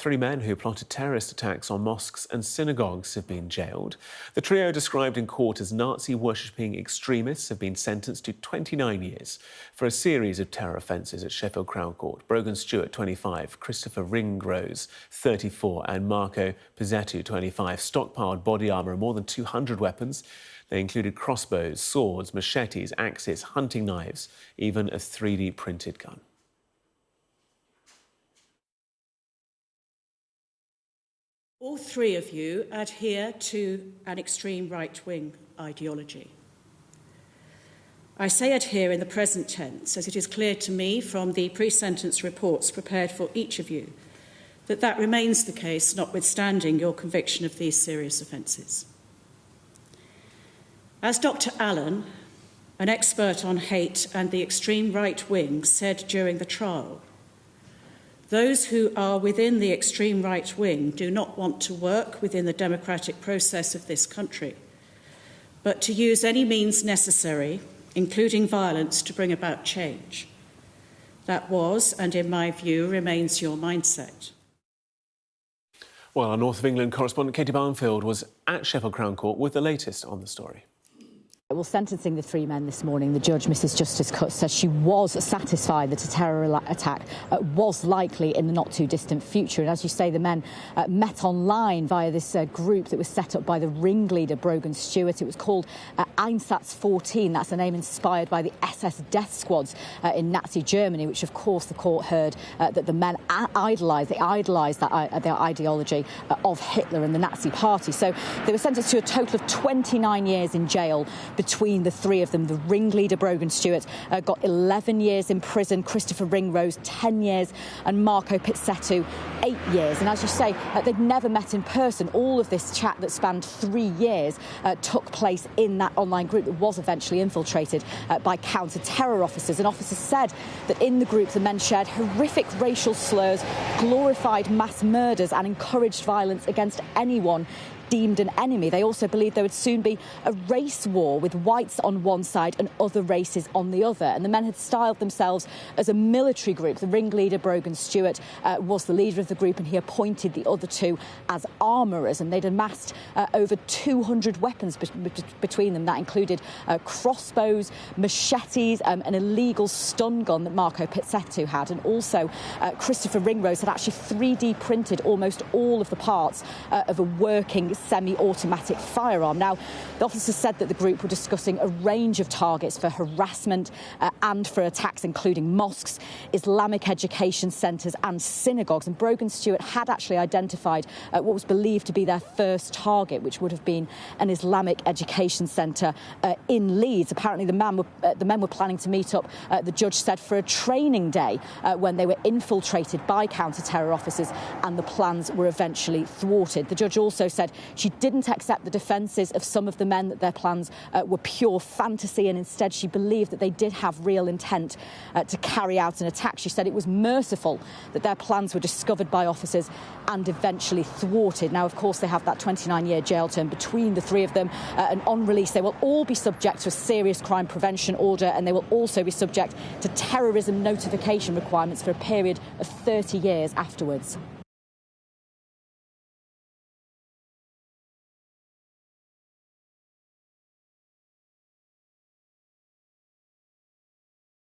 Three men who plotted terrorist attacks on mosques and synagogues have been jailed. The trio, described in court as Nazi-worshipping extremists, have been sentenced to 29 years for a series of terror offences at Sheffield Crown Court. Brogan Stewart, 25, Christopher Ringrose, 34, and Pitzettu, 25, stockpiled body armour and more than 200 weapons. They included crossbows, swords, machetes, axes, hunting knives, even a 3D printed gun. All three of you adhere to an extreme right-wing ideology. I say adhere in the present tense, as it is clear to me from the pre-sentence reports prepared for each of you that that remains the case, notwithstanding your conviction of these serious offences. As Dr. Allen, an expert on hate and the extreme right wing, said during the trial, those who are within the extreme right wing do not want to work within the democratic process of this country, but to use any means necessary, including violence, to bring about change. That was, and in my view, remains your mindset. Well, our North of England correspondent Katie Barnfield was at Sheffield Crown Court with the latest on the story. Well, sentencing the three men this morning, the judge, Mrs Justice Cutt, says she was satisfied that a terror attack was likely in the not-too-distant future. And as you say, the men met online via this group that was set up by the ringleader, Brogan Stewart. It was called Einsatz 14. That's a name inspired by the SS death squads in Nazi Germany, which, of course, the court heard that the men idolised. They idolised their ideology of Hitler and the Nazi Party. So they were sentenced to a total of 29 years in jail between the three of them. The ringleader, Brogan Stewart, got 11 years in prison, Christopher Ringrose 10 years, and Pitzettu 8 years. And as you say, they'd never met in person. All of this chat that spanned 3 years took place in that online group that was eventually infiltrated by counter-terror officers. And officers said that in the group the men shared horrific racial slurs, glorified mass murders and encouraged violence against anyone deemed an enemy. They also believed there would soon be a race war with whites on one side and other races on the other. And the men had styled themselves as a military group. The ringleader, Brogan Stewart, was the leader of the group, and he appointed the other two as armourers. And they'd amassed over 200 weapons between them. That included crossbows, machetes, an illegal stun gun that Pitzettu had. And also Christopher Ringrose had actually 3D printed almost all of the parts of a working semi-automatic firearm. Now, the officers said that the group were discussing a range of targets for harassment and for attacks, including mosques, Islamic education centres and synagogues. And Brogan Stewart had actually identified what was believed to be their first target, which would have been an Islamic education centre in Leeds. Apparently, the men were planning to meet up, the judge said, for a training day when they were infiltrated by counter-terror officers, and the plans were eventually thwarted. The judge also said she didn't accept the defences of some of the men, that their plans were pure fantasy, and instead she believed that they did have real intent to carry out an attack. She said it was merciful that their plans were discovered by officers and eventually thwarted. Now, of course, they have that 29-year jail term between the three of them, and on release they will all be subject to a serious crime prevention order, and they will also be subject to terrorism notification requirements for a period of 30 years afterwards.